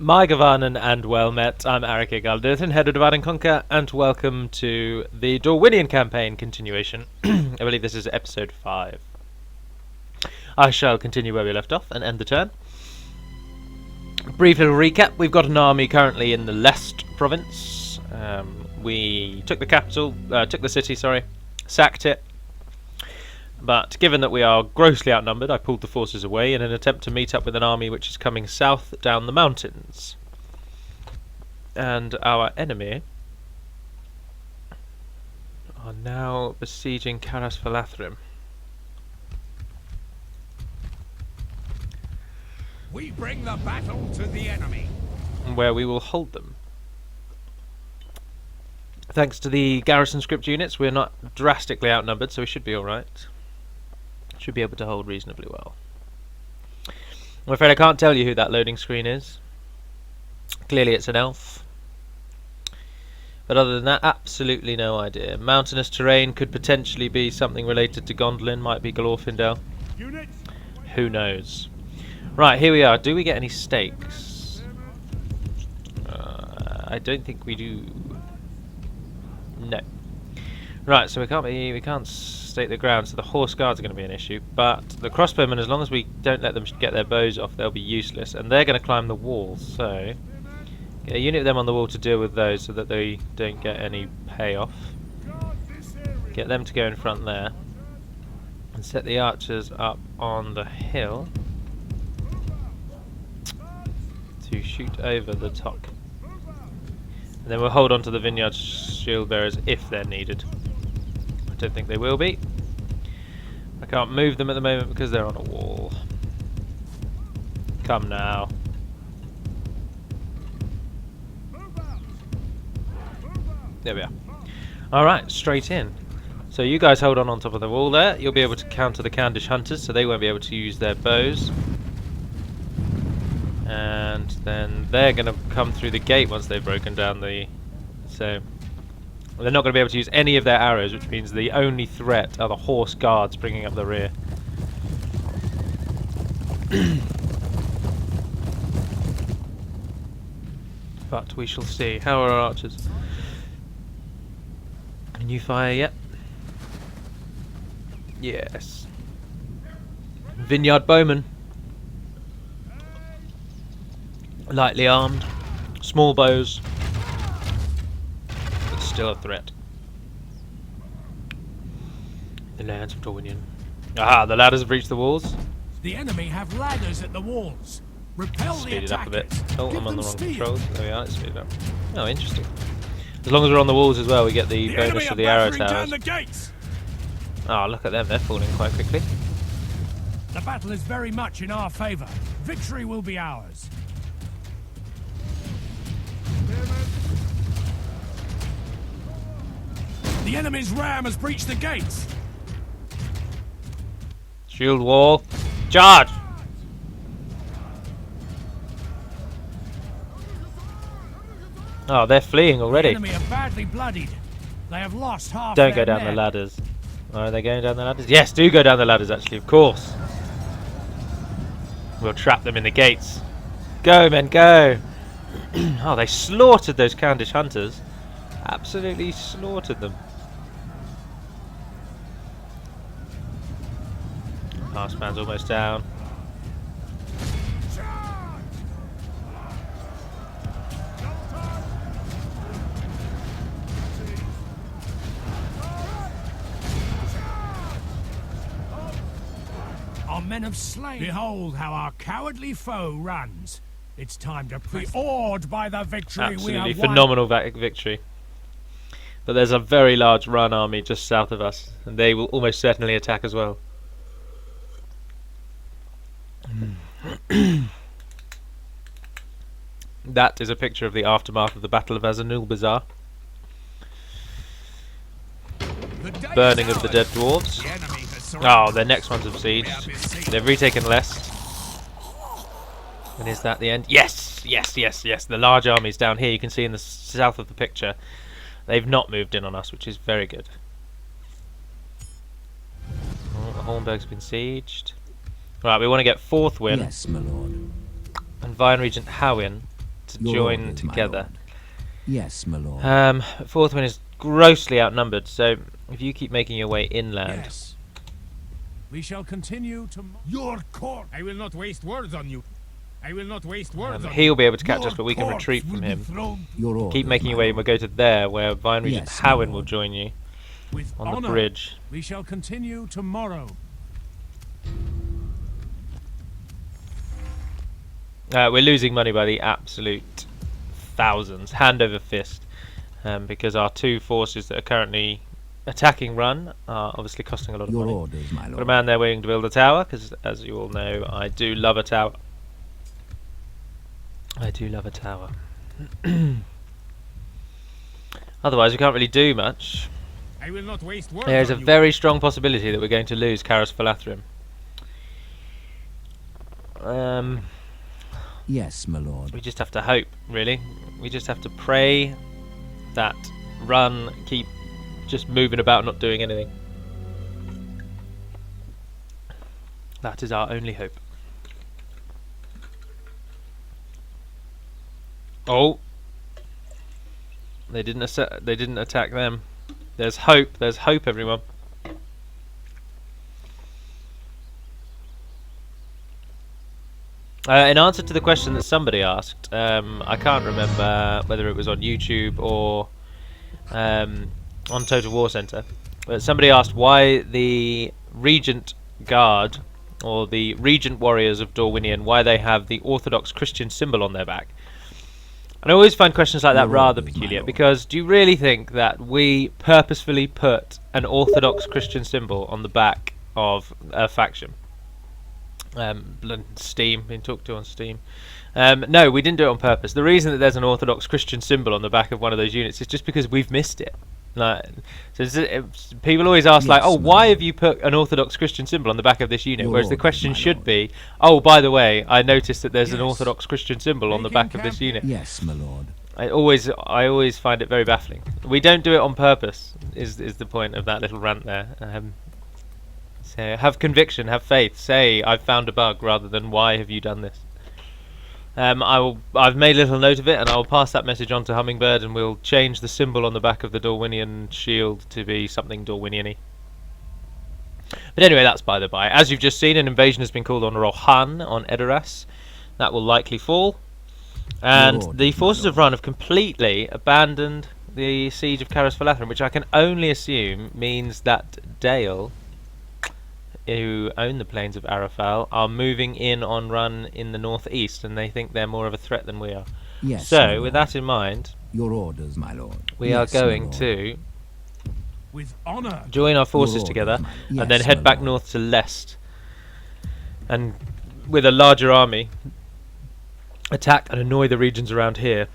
My Gavanen and well met. I'm Arik Galdirthin, head of Divide and Conquer, and welcome to the Dorwinion campaign continuation. I believe this is episode 5. I shall continue where we left off and end the turn. Brief little recap. We've got an army currently in the Lest province. We took the capital, took the city, sacked it. But given that we are grossly outnumbered, I pulled the forces away in an attempt to meet up with an army which is coming south down the mountains. And our enemy are now besieging Caras Valathrim. We bring the battle to the enemy, Where we will hold them. Thanks to the garrison script units, we're not drastically outnumbered, so we should be alright. Should be able to hold reasonably well. I'm afraid I can't tell you who that loading screen is. Clearly it's an elf. But other than that, absolutely no idea. Mountainous terrain could potentially be something related to Gondolin, might be Glorfindel. Who knows? Right, here we are. Do we get any stakes? I don't think we do. No. Right, so we can't stake the ground, so the horse guards are going to be an issue. But the crossbowmen, as long as we don't let them get their bows off, they'll be useless, and they're going to climb the wall. So get a unit of them on the wall to deal with those, so that they don't get any payoff. Get them to go in front there, and set the archers up on the hill to shoot over the top. And then we'll hold on to the vineyard shield bearers if they're needed. I don't think they will be. I can't move them at the moment because they're on a wall. Come now. There we are. Alright, straight in. So you guys hold on top of the wall there. You'll be able to counter the Candish hunters, so they won't be able to use their bows. And then they're going to come through the gate once they've broken down the... So they're not going to be able to use any of their arrows, which means the only threat are the horse guards bringing up the rear. But we shall see. How are our archers? Can you fire yet? Yes. Vineyard bowmen. Lightly armed, small bows, but still a threat. The lands of Dorwinion. Aha, the ladders have reached the walls. The enemy have ladders at the walls. Repel the Speed it up a bit. attackers. Oh, Give I'm on the them wrong speed. controls. There we are, let's speed it up. Oh, interesting. As long as we're on the walls as well, we get the bonus of the arrow towers. The gates. Oh, look at them, they're falling quite quickly. The battle is very much in our favour. Victory will be ours. The enemy's ram has breached the gates. Shield wall. Charge! Oh, they're fleeing already. The enemy are badly bloodied. They have lost half Don't their go down men. the ladders. Are they going down the ladders? Yes, do go down the ladders actually, of course. We'll trap them in the gates. Go, men, go! Oh, they slaughtered those Candish hunters. Absolutely slaughtered them. Last man's almost down. Our men have slain. Behold how our cowardly foe runs. It's time to be awed by the victory we Absolutely have won. phenomenal victory. But there's a very large run army just south of us, and they will almost certainly attack as well. That is a picture of the aftermath of the Battle of Azanul Bazaar. Burning of the dead dwarves. Oh, their next one's besieged. They've retaken Lest. And is that the end? Yes! Yes, yes, yes. The large army's down here. You can see in the south of the picture. They've not moved in on us, which is very good. Oh, Hornburg's been sieged. Right, we want to get 4th win. Yes, my lord. And Vine Regent Howin to Your join orders, my together. lord. Yes, my lord. Fourth one is grossly outnumbered, so if you keep making your way inland, Yes. We shall continue to your court. I will not waste words on you. I will not waste words on he'll you. be able to catch Your us, but we can corpse retreat will from be him. thrown Your orders, Keep making my your way, and lord. we'll go to there, where Vine Regent Yes, my Howin will lord. join you with on the honor. bridge. We shall continue tomorrow. We're losing money by the absolute thousands, hand over fist, because our two forces that are currently attacking Run are obviously costing a lot of Your money. orders, my Got a lord. man there waiting to build a tower, because as you all know, I do love a tower. I do love a tower. Otherwise, we can't really do much. I will not waste words There's a on you. very strong possibility that we're going to lose Karas Falathrim. Yes, my lord. We just have to hope, really. We just have to pray that Run keep just moving about, not doing anything. That is our only hope. Oh, they didn't attack them. There's hope. There's hope, everyone. In answer to the question that somebody asked, I can't remember whether it was on YouTube or on Total War Center, but somebody asked why the Regent Guard or the Regent Warriors of Dorwinion, why they have the Orthodox Christian symbol on their back. And I always find questions like that Your rather orders, my peculiar, lord. because do you really think that we purposefully put an Orthodox Christian symbol on the back of a faction? Steam, being talked to on Steam. No, we didn't do it on purpose. The reason that there's an Orthodox Christian symbol on the back of one of those units is just because we've missed it. Like, people always ask, like, Yes, oh, my why lord. have you put an Orthodox Christian symbol on the back of this unit? Your Whereas the orders, question my should lord. be, oh, by the way, I noticed that there's an Yes. Orthodox Christian symbol on the Making back of this camp- unit. Yes, my lord. I always find it very baffling. We don't do it on purpose. Is the point of that little rant there? So have conviction, have faith. Say I've found a bug rather than why have you done this. I've made a little note of it, and I'll pass that message on to Hummingbird, and we'll change the symbol on the back of the Dorwinion shield to be something Dorwinion-y. But anyway, that's by the by. As you've just seen, an invasion has been called on Rohan on Edoras. That will likely fall. And Lord, the my forces of lord. Run have completely abandoned the siege of Karas Falathrim, which I can only assume means that Dale, who own the plains of Arafal, are moving in on Run in the northeast, and they think they're more of a threat than we are. Yes, my So, lord. with that in mind, Your orders, my lord. we Yes, are my going lord. to with honor. join our forces orders, together, my- and yes, then head my back lord. north to Lest, and with a larger army, attack and annoy the regions around here.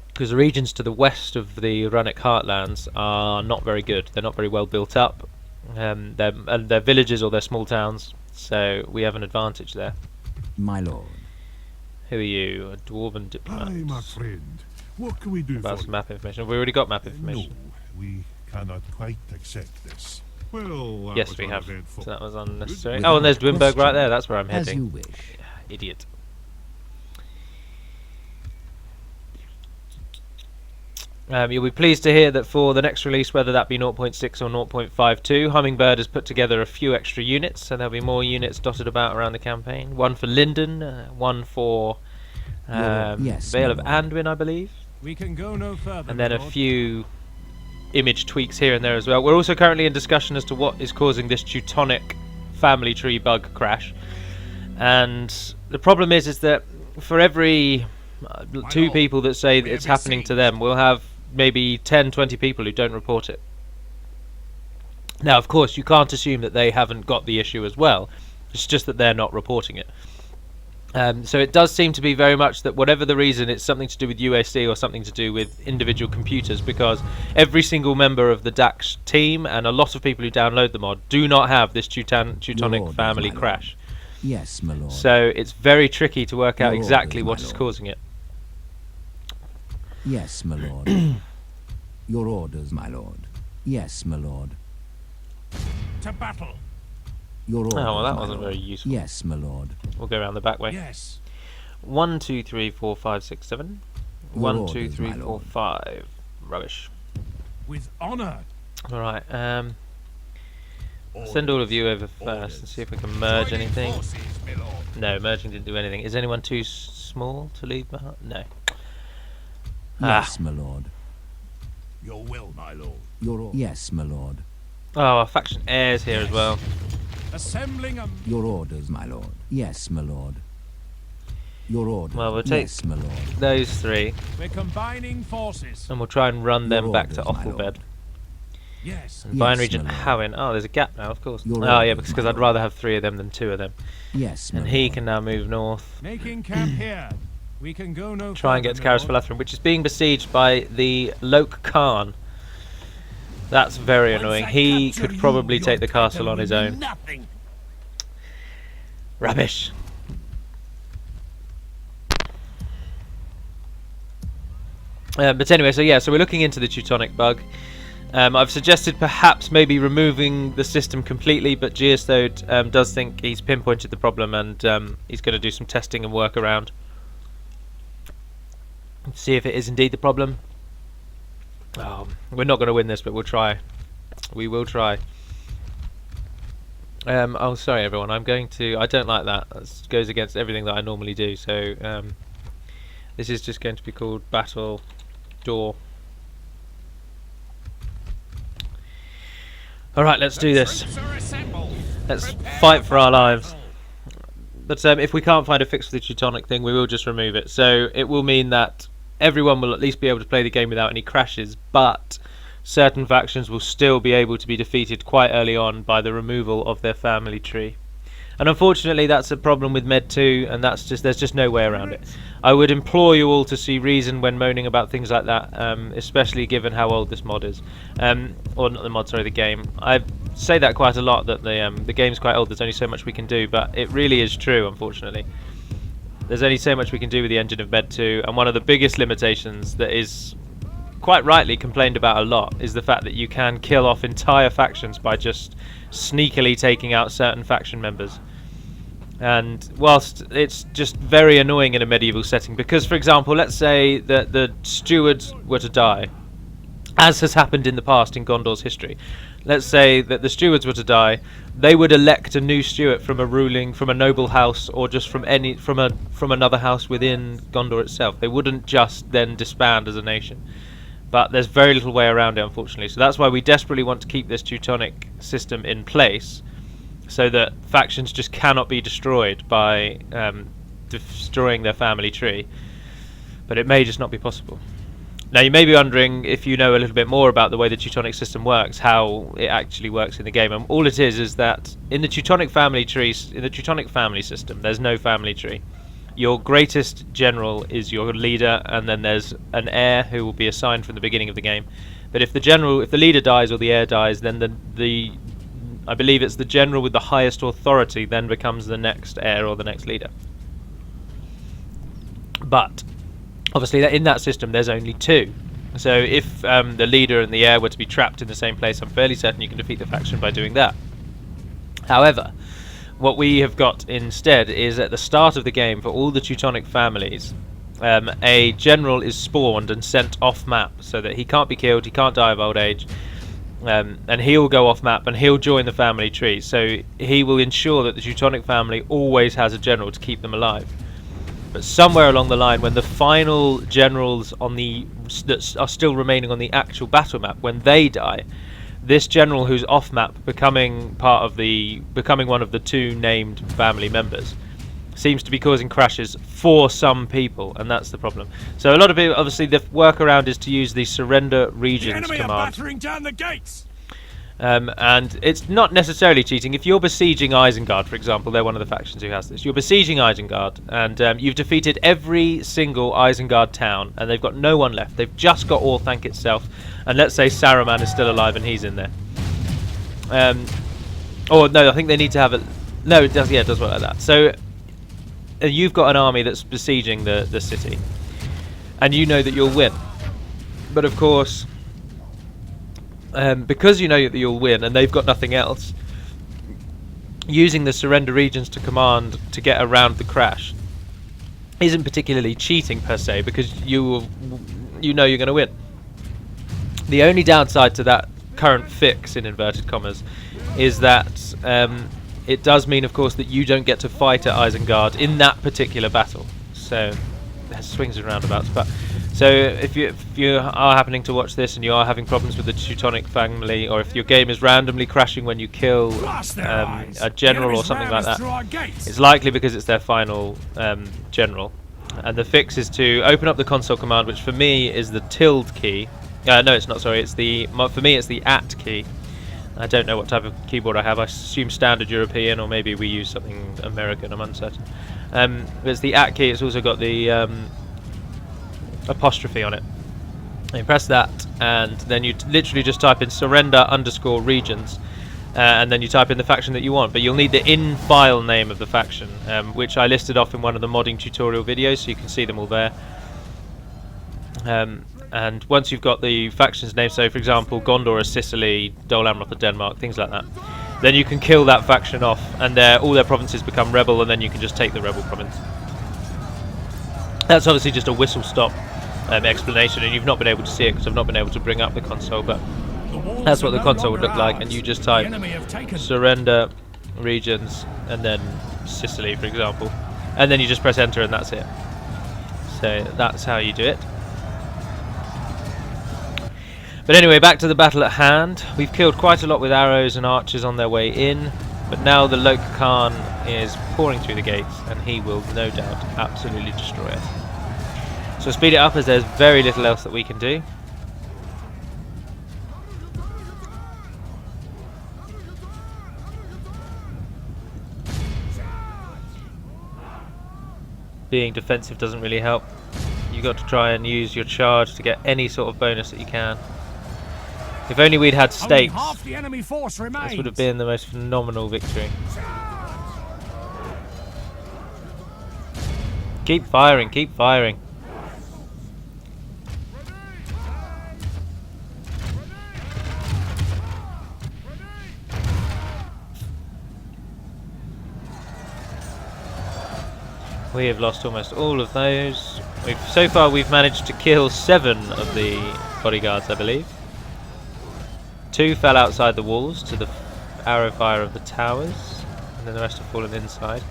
Because the regions to the west of the Runic Heartlands are not very good. They're not very well built up. They're villages or they're small towns, so we have an advantage there. My lord. Who are you? A dwarven diplomat. Hi, my friend. What can we do About for some you? map information. Have we already got map information? No, we cannot quite accept this. Well, that Yes, was we have. uneventful. So that was unnecessary. Without Oh, and there's Dwimberg right question. there. That's where I'm As heading. you wish. Idiot. You'll be pleased to hear that for the next release, whether that be 0.6 or 0.52, Hummingbird has put together a few extra units, so there'll be more units dotted about around the campaign. One for Linden, one for yes, Vale my of lord. Anduin, I believe, We can go no further. and then a Lord. few image tweaks here and there as well. We're also currently in discussion as to what is causing this Teutonic family tree bug crash, and the problem is that for every two lord, people that say we that it's have happening to received- them, we'll have maybe 10-20 people who don't report it. Now, of course, you can't assume that they haven't got the issue as well. It's just that they're not reporting it. So it does seem to be very much that whatever the reason, it's something to do with UAC or something to do with individual computers, because every single member of the DAX team and a lot of people who download the mod do not have this Teutonic Lord, family my lord. crash. Yes, my lord. So it's very tricky to work out Your exactly orders, what my is lord. causing it. Yes, my lord. Your orders, my lord. Yes, my lord. to battle. Your orders, Oh, well, that my wasn't lord. very useful. Yes, my lord. We'll go around the back way. Yes. 1, 2, 3, 4, 5, 6, 7. Your 1, 2, orders, 3, my 4, lord. 5. Rubbish. With honor. Alright, send all of you over first and see if we can merge anything. No, merging didn't do anything. Is anyone too small to leave behind? No. Yes, my lord. Your will, my lord. Yes, my lord. Oh, our faction heir's here as well. Assembling a... Your orders, my lord. Yes, my lord. Your orders. Well, we'll take yes, my lord. those three We're combining forces. and we'll try and run them Your back to orders, my lord. Othelbed. Yes. And Yes, Vine Regent my lord. Howin. Oh, there's a gap now, of course. Your Oh, yeah, orders, because my I'd lord. rather have 3 of them than 2 of them. Yes, my And he lord. can now move north. Making camp here. We can go no Try and further, get to my Karis lord. Falathrun, which is being besieged by the Loke Khan. That's very annoying. He could probably take the castle on his own. Nothing. Rubbish. But anyway, so yeah, so we're looking into the Teutonic bug. I've suggested perhaps maybe removing the system completely, but Geostode does think he's pinpointed the problem and he's going to do some testing and work around. See if it is indeed the problem. Oh, we're not going to win this, but we'll try. We will try. Oh, sorry everyone, I don't like that. That goes against everything that I normally do, so this is just going to be called Battle Door. Alright, let's do this. Let's fight for our lives. But if we can't find a fix for the Teutonic thing, we will just remove it. So it will mean that everyone will at least be able to play the game without any crashes, but certain factions will still be able to be defeated quite early on by the removal of their family tree. And unfortunately that's a problem with Med 2, and there's just no way around it. I would implore you all to see reason when moaning about things like that, especially given how old this mod is. Or not the mod, sorry, the game. I say that quite a lot, that the game's quite old, there's only so much we can do, but it really is true, unfortunately. There's only so much we can do with the engine of Med 2, and one of the biggest limitations that is quite rightly complained about a lot is the fact that you can kill off entire factions by just sneakily taking out certain faction members. And whilst it's just very annoying in a medieval setting, because for example, let's say that the stewards were to die, as has happened in the past in Gondor's history. Let's say that the stewards were to die, they would elect a new steward from a noble house, or just from another house within Gondor itself. They wouldn't just then disband as a nation. But there's very little way around it, unfortunately. So that's why we desperately want to keep this Teutonic system in place, so that factions just cannot be destroyed by destroying their family tree. But it may just not be possible. Now you may be wondering, if you know a little bit more about the way the Teutonic system works, how it actually works in the game. And all it is that in the Teutonic family trees, in the Teutonic family system, there's no family tree. Your greatest general is your leader, and then there's an heir who will be assigned from the beginning of the game. But if the leader dies or the heir dies, then I believe it's the general with the highest authority then becomes the next heir or the next leader. But obviously in that system there's only 2. So if the leader and the heir were to be trapped in the same place, I'm fairly certain you can defeat the faction by doing that. However, what we have got instead is at the start of the game, for all the Teutonic families, a general is spawned and sent off map, so that he can't be killed, he can't die of old age, and he'll go off map and he'll join the family tree. So he will ensure that the Teutonic family always has a general to keep them alive. But somewhere along the line, when the final generals that are still remaining on the actual battle map, when they die, this general who's off map, becoming one of the 2 named family members, seems to be causing crashes for some people, and that's the problem. So a lot of people, obviously the workaround is to use the surrender The regions enemy are command. battering down the gates. And it's not necessarily cheating. If you're besieging Isengard, for example, they're one of the factions who has this. You're besieging Isengard, and you've defeated every single Isengard town, and they've got no one left. They've just got Orthanc itself, and let's say Saruman is still alive and he's in there. Or no, I think they need to have it. No, it does. Yeah, it does work like that. So you've got an army that's besieging the city, and you know that you'll win. But of course, because you know that you'll win and they've got nothing else, using the surrender regions to command to get around the crash isn't particularly cheating per se, because you know you're going to win. The only downside to that current fix, in inverted commas, is that it does mean, of course, that you don't get to fight at Isengard in that particular battle. So there's swings and roundabouts. But so if you are happening to watch this and you are having problems with the Teutonic family, or if your game is randomly crashing when you kill a general or something like that, it's likely because it's their final general. And the fix is to open up the console command, which for me is the tilde key. No, it's not. Sorry, for me it's the @ key. I don't know what type of keyboard I have. I assume standard European, or maybe we use something American. I'm uncertain. But it's the @ key. It's also got the apostrophe on it. And you press that, and then you literally just type in surrender_regions, and then you type in the faction that you want. But you'll need the in-file name of the faction, which I listed off in one of the modding tutorial videos, so you can see them all there. And once you've got the faction's name, so for example Gondor is Sicily, Dol Amroth are Denmark, things like that, then you can kill that faction off, and all their provinces become rebel, and then you can just take the rebel province. That's obviously just a whistle-stop explanation, and you've not been able to see it because I've not been able to bring up the console, but that's what the console would look like. And you just type surrender regions and then Sicily, for example, and then you just press enter, and that's it. So that's how you do it. But anyway, back to the battle at hand. We've killed quite a lot with arrows and archers on their way in, but now the Loke Khan is pouring through the gates, and he will no doubt absolutely destroy us. So speed it up, as there's very little else that we can do. Being defensive doesn't really help. You've got to try and use your charge to get any sort of bonus that you can. If only we'd had stakes, this would have been the most phenomenal victory. Keep firing, keep firing. We have lost almost all of those. So far we've managed to kill 7 of the bodyguards, I believe. 2 fell outside the walls to the arrow fire of the towers, and then the rest have fallen inside.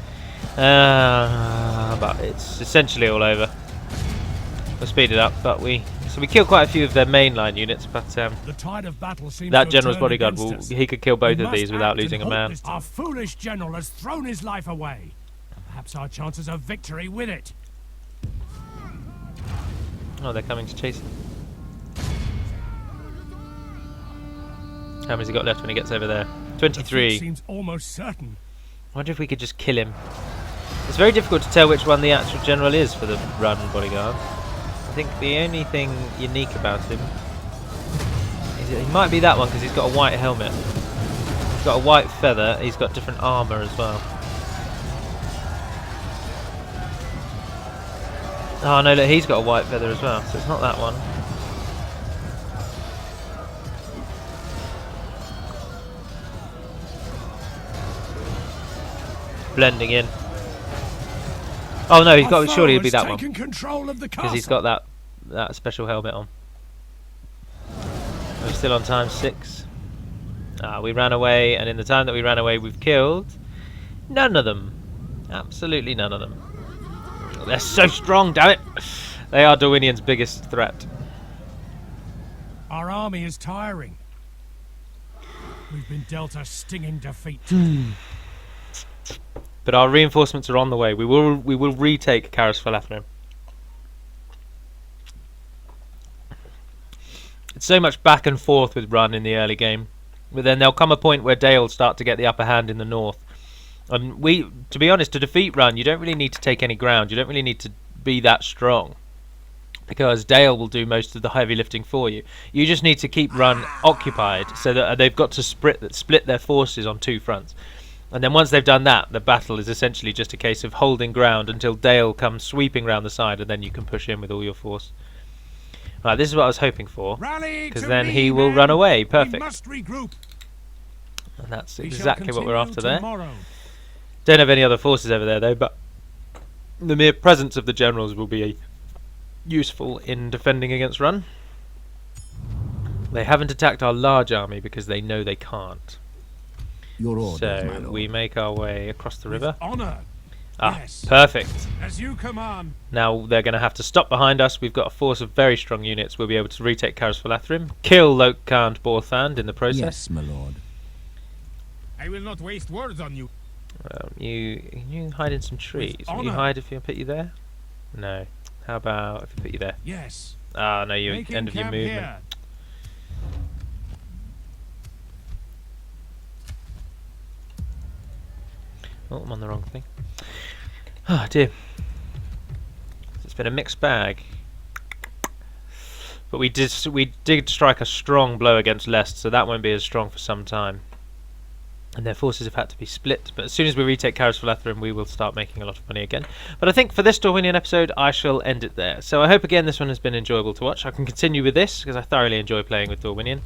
But it's essentially all over. We'll speed it up, but we killed quite a few of their mainline units, but that general's bodyguard he could kill both of these without losing a man. Our foolish general has thrown his life away. Perhaps our chances of victory with it. Oh, they're coming to chase him. How many's he got left when he gets over there? 23. Seems almost certain. I wonder if we could just kill him. It's very difficult to tell which one the actual general is for the run bodyguard. I think the only thing unique about him is that he might be that one, because he's got a white helmet. He's got a white feather. He's got different armor as well. Oh no, look, he's got a white feather as well, so it's not that one. Blending in. Oh no, he's got. Surely it'd be that one, because he's got that special helmet on. We're still on time 6. We ran away, and in the time that we ran away, we've killed none of them. Absolutely none of them. They're so strong, damn it! They are Dorwinion's biggest threat. Our army is tiring. We've been dealt a stinging defeat. But our reinforcements are on the way. We will retake Caras Falafel. It's so much back and forth with Run in the early game, but then there'll come a point where Dale will start to get the upper hand in the north. And to be honest, to defeat Run, you don't really need to take any ground. You don't really need to be that strong, because Dale will do most of the heavy lifting for you. You just need to keep Run occupied, so that they've got to split their forces on 2 fronts. And then once they've done that, the battle is essentially just a case of holding ground until Dale comes sweeping round the side, and then you can push in with all your force. Right, this is what I was hoping for, because then he will run away. Perfect. Must regroup. And that's exactly what we're after there. Don't have any other forces over there though, but the mere presence of the generals will be useful in defending against Run. They haven't attacked our large army because they know they can't. Your orders, my So lord. we make our way across the river. Honor. Ah, Yes. perfect. As you command. Now they're going to have to stop behind us. We've got a force of very strong units. We'll be able to retake Carisfalathrim, kill Lokar and Borthand in the process. Yes, my lord. I will not waste words on you. You hide in some trees. Will you honour. hide if I put you there? No. How about if I put you there? Yes. Ah, no, you Making end of your camp movement. here. Oh, I'm on the wrong thing. Ah, dear. It's been a mixed bag. But we did strike a strong blow against Lest, so that won't be as strong for some time. And their forces have had to be split. But as soon as we retake Carisfalathrim, we will start making a lot of money again. But I think for this Dorwinion episode, I shall end it there. So I hope again this one has been enjoyable to watch. I can continue with this because I thoroughly enjoy playing with Dorwinion.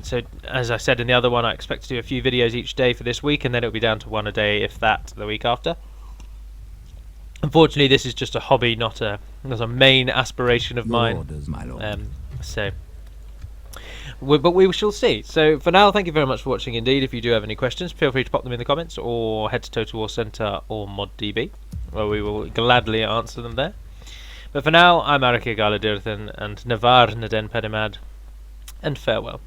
So as I said in the other one, I expect to do a few videos each day for this week, and then it'll be down to one a day, if that, the week after. Unfortunately, this is just a hobby, not a main aspiration of Your mine. orders, my lord. But we shall see. So for now, thank you very much for watching indeed. If you do have any questions, feel free to pop them in the comments, or head to Total War Center or ModDB, where we will gladly answer them there. But for now, I'm Arike Galadirthan, and Navar Naden Pedimad, and farewell.